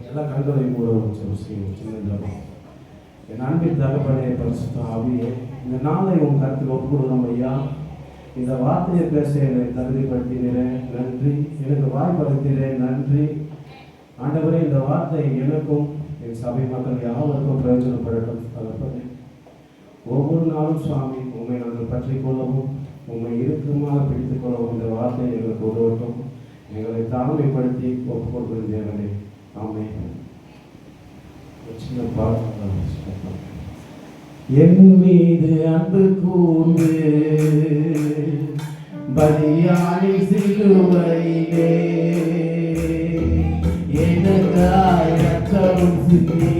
எல்லாம் கண்களை மூட சின்ன என் அன்பின் தகப்பனே பரிசுத்த ஆவியே, இந்த நாளை உன் கருத்தில் ஒப்புக்கொடுக்கிறோம் ஐயா. இந்த வார்த்தையை பேச என்னை தகுதிப்படுத்தினேன், நன்றி. எனக்கு வாய்ப்படுத்தினேன், நன்றி ஆண்டவரே. இந்த வார்த்தை எனக்கும் என் சபை மக்கள் யாவருக்கும் பிரயோஜனப்படட்டும் தகப்பனே. ஒவ்வொரு நாளும் சுவாமி உண்மை நாங்கள் பற்றி கொள்ளவும், உண்மை இறுக்கமாக பிடித்துக் கொள்ளவும் இந்த வார்த்தையை எங்களுக்கு உதவட்டும். எங்களை தாழ்மைப்படுத்தி ஒப்புக் கொடுக்கிற தேவனே, ஆமென். சின்ன பாடம். என் மீது அன்பு கூர்ந்து பலியானி சிலுவையிலே எனக்காய் ரத்தம் சிந்தி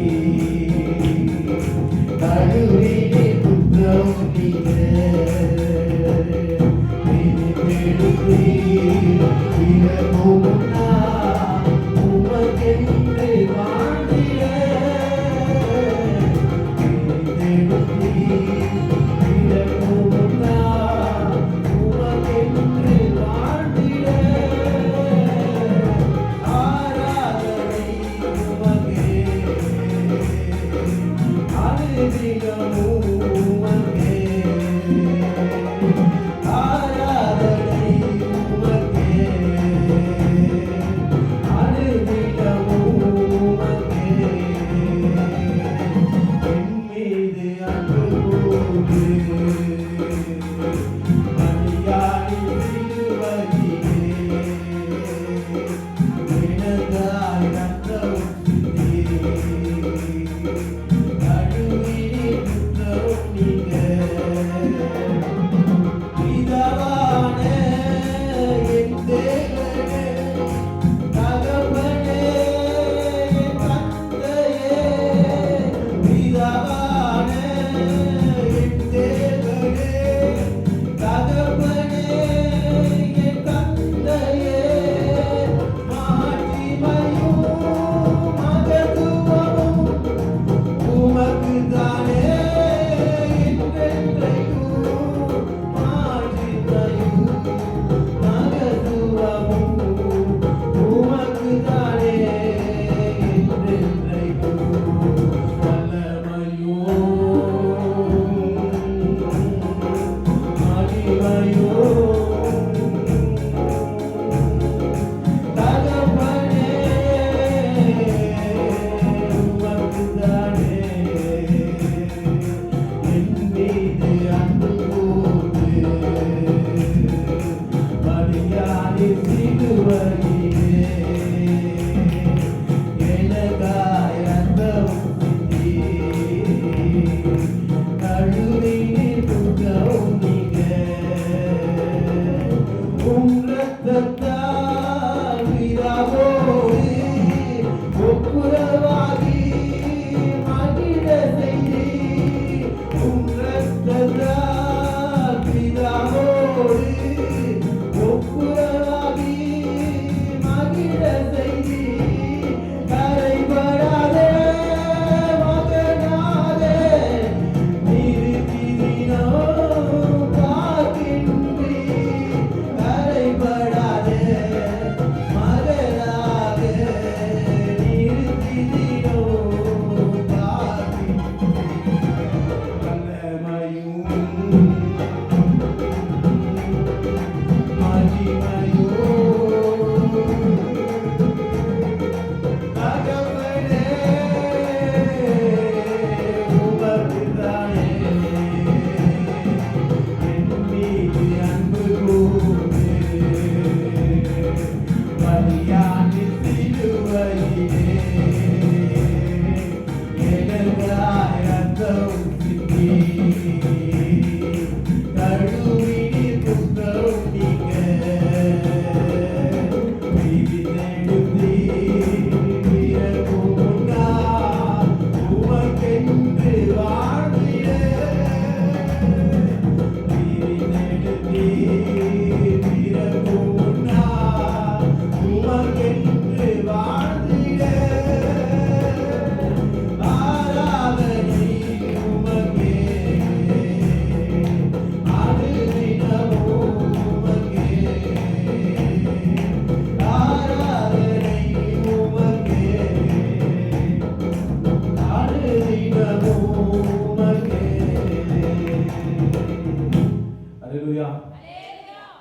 கழுவிலே குற்றம்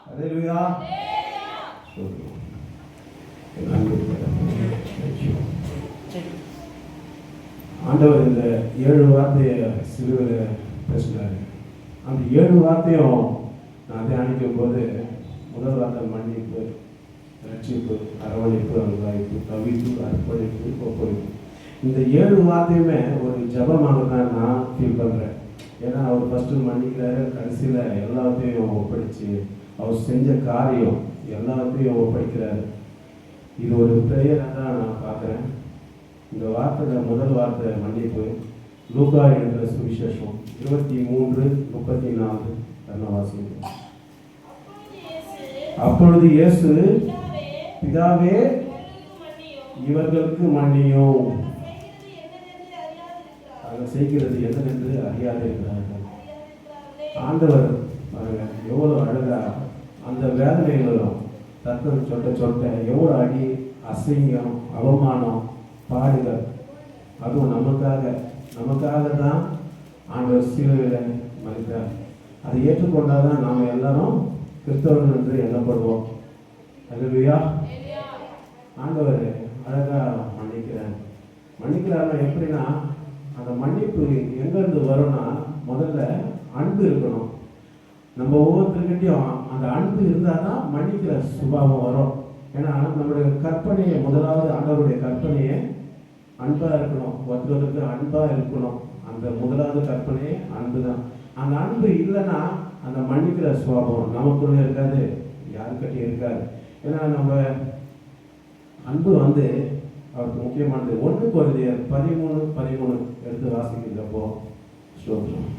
அல்லேலூயா. ஆண்டவர் இந்த 7 வார்த்தையை சிலுவையில் பேசுகிறாரு. அந்த 7 வார்த்தையும் நான் தியானிக்கும் போது முதல் வார்த்தை மன்னிப்பு, ரட்சிப்பு, அரவணைப்பு, அனுபவிப்பு, தவிப்பு, அர்ப்பணிப்பு, ஒப்படைப்பு. இந்த 7 வார்த்தையுமே ஒரு ஜபமாக தான் நான் ஃபீல் பண்ணுறேன். ஏன்னா அவர் ஃபஸ்ட்டு மன்னிக்கிறாரு, கடைசியில் எல்லாத்தையும் ஒப்படைச்சு அவர் செஞ்ச காரியம் எல்லாத்தையும் ஒப்படைக்கிறாரு. இது ஒரு ப்ரேயராக தான் நான் பார்க்குறேன். இந்த வார்த்தையில் முதல் வார்த்தை மன்னிப்பு. லூக்கா என்ற சுவிசேஷம் 23:34 வாசிக்கிறேன். அப்பொழுது இயேசு, பிதாவே இவர்களுக்கு மன்னியும், அவர்கள் செய்கிறது என்னவென்று அறியாதிருக்கிறார்கள். ஆண்டவர் பாருங்க எவ்வளோ அழகா அந்த வேதனைகளும் ரத்தம் சொட்ட சொட்ட எவ்வளோ அடி, அசிங்கம், அவமானம், பாடுகள், அதுவும் நமக்காக தான் ஆண்டவர் சிலுவையில் மரித்தார். அதை ஏற்றுக்கொண்டாதான் நாம் எல்லாரும் கிறிஸ்தவர்கள் என்று எண்ணப்படுவோம். அல்லேலூயா. ஆண்டவர் அழகா மன்னிக்கிறாருன்னா எப்படின்னா, அந்த மன்னிப்பு எங்கேருந்து வரும்னா முதல்ல அன்பு இருக்கணும். நம்ம ஒவ்வொருத்தருக்கிட்டையும் அந்த அன்பு இருந்தால் தான் மன்னிக்கிற சுபாவம் வரும். ஏன்னா நம்மளுடைய கற்பனையை முதலாவது ஆண்டவருடைய கற்பனையை அன்பாக இருக்கணும், ஒருத்தருக்கு அன்பாக இருக்கணும். அந்த முதலாவது கற்பனையே அன்பு தான். அந்த அன்பு இல்லைன்னா அந்த மன்னிக்கிற சுபாவம் நமக்குள்ளே இருக்காது, யாருக்கிட்டையும் இருக்காது. ஏன்னா நம்ம அன்பு அவருக்கு முக்கியமானது. 1 கொரிந்தியர் 13:13 எடுத்து வாசிக்கிறப்போ ஸ்தோத்திரம்.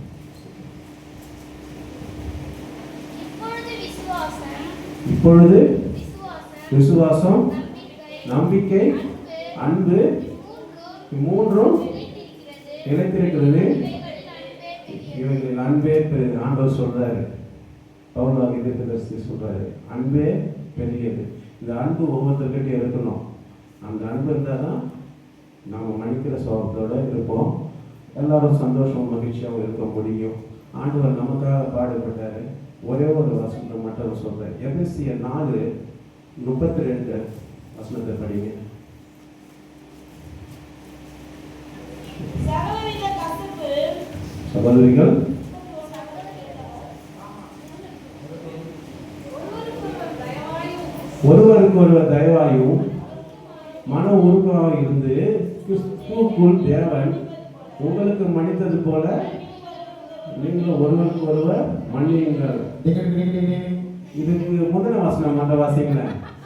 இப்பொழுது விசுவாசம், நம்பிக்கை, அன்பு மூன்றும் நிலைத்திருக்கிறது, இவர்கள் அன்பே பெரியது. ஆண்டவர் சொல்றாரு, பவுல் தீர்க்கதரிசி சொல்றாரு, அன்பே பெரியது. இந்த அன்பு ஒவ்வொருத்தர்கிட்ட இருக்கணும். அந்த அன்பு இருந்தால் தான் நம்ம மன்னிக்கிற சுபாவத்தோடு இருப்போம். எல்லாரும் சந்தோஷம் மகிழ்ச்சியாகவும் இருக்க முடியும். ஆண்டவர் நமக்காக பாடுபட்டாரு. ஒரே ஒரு வசனத்தை மட்டும் சொல்றேன். எபேசியர் 4:32 வசனத்தை படிங்க. சகோதரிகள், ஒருவருக்கு ஒருவர் தயவாயும் மன உருக்கமாக இருந்து கிறிஸ்துவுக்குள் தேவன் உங்களுக்கு மன்னித்தது போல நீங்கள் ஒருவருக்கு ஒருவர் மன்னியுங்கள். இதுக்கு முதல் வசனம் அந்த வாசிங்கள.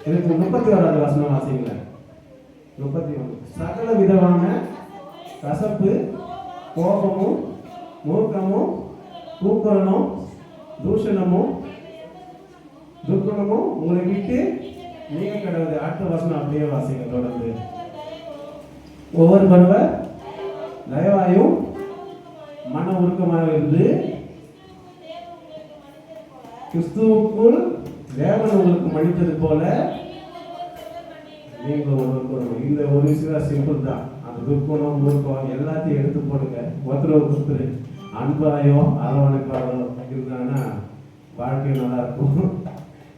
இதுக்கு 31வது வசனம் வாசிங்கள. 31. சகல விதமான கசப்பு, கோபமும், மூர்க்கமும், கூக்குரலும், தூஷணமும், துர்க்குணமும் உங்களை விட்டு நீங்க கடவுது. அடுத்த வசனம் அப்படியே வாசிங்க தொடர்ந்து. ஒவ்வொருவர் தயவாயும் மன உருக்கமாக இருந்து கிறிஸ்துவுக்குள் தேவன் உங்களுக்கு மன்னித்தது போல நீங்கள் ஒருவருக்கு. இந்த ஒரு விஷயம் சிம்பிள் தான். அந்த துர்க்குணம், மூர்க்கம் எல்லாத்தையும் எடுத்து போடுங்க. ஒருத்தர் அன்பாயோ அரவணைப்பாயோ இருந்தாங்கன்னா வாழ்க்கை நல்லா இருக்கும்,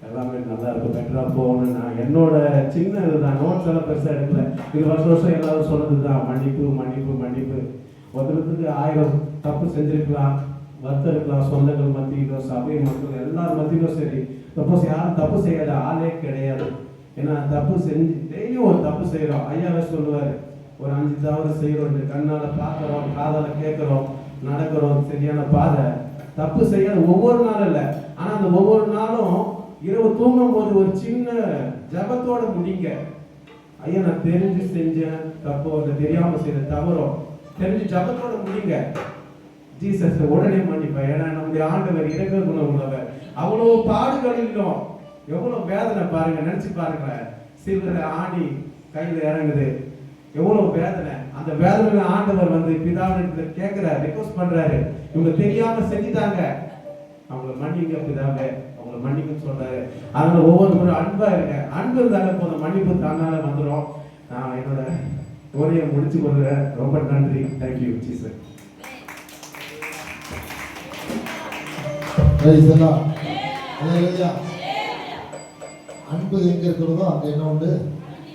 எல்லாமே நல்லா இருக்கும், பெட்டராக போகணும்னு நான் என்னோட சின்ன இதுதான். நோட்ஸ் எல்லாம் பெருசாக எடுக்கல. இது வருஷம் எல்லாரும் சொன்னது தான், மன்னிப்பு மன்னிப்பு மன்னிப்பு. ஒருத்தருக்கு 1000 தப்பு செஞ்சிருக்கலாம், வருத்தம் இருக்கலாம், சொந்தங்கள் மத்தியிலோ சபை மக்கள் எல்லாரும் மத்தியிலோ சரி. சப்போஸ் யாரும் தப்பு செய்யாத ஆளே கிடையாது. ஏன்னா தப்பு செஞ்சு டெய்லியும் ஒரு தப்பு செய்கிறோம். ஐயாவே சொல்லுவார், ஒரு 5 தவறு செய்கிறோம், கண்ணால் பார்க்குறோம், காதால் கேட்குறோம், நடக்கிறோம், சரியான பாதை. தப்பு செய்யாத ஒவ்வொரு நாளும் இல்லை, ஆனால் அந்த ஒவ்வொரு நாளும் இரவு தூங்கும் போது ஒரு சின்ன ஜபத்தோட முடிங்க. ஐயா நான் தெரிஞ்சு செஞ்சேன் தப்போ, இல்லை தெரியாம செய்த தவறோ, தெரிஞ்சு ஜபத்தோட முடிங்க. ஜீசஸ் உடனே மன்னிப்பேன். ஏன்னா நம்முடைய ஆண்டவர் இரக்க குணம் உள்ளவர். அவ்வளோ பாடுகளிலும் எவ்வளோ வேதனை பாருங்க, நினைச்சு பாருங்க. சிலர் ஆணி கையில இறங்குது, எவ்வளோ வேதனை. அந்த வேதனை ஆண்டவர் பிதாவினத்துல கேட்கிறாரு, ரிக்வெஸ்ட் பண்றாரு. இவங்க தெரியாம செஞ்சுட்டாங்க, அவங்களை மன்னிங்க பிதாவே, அவங்களை மன்னிக்க சொல்றாரு. அதனால ஒவ்வொரு அன்பா இருக்க. அன்பு இருந்தாலும் போதும், மன்னிப்பு தன்னால வந்துடும். நான் என்னோட உரையை முடிச்சு கொள்கிறேன். ரொம்ப நன்றி. Thank you Jesus. அல்லேலூயா. அன்பு எங்க இருக்கிறதோ அங்க என்ன உண்டு?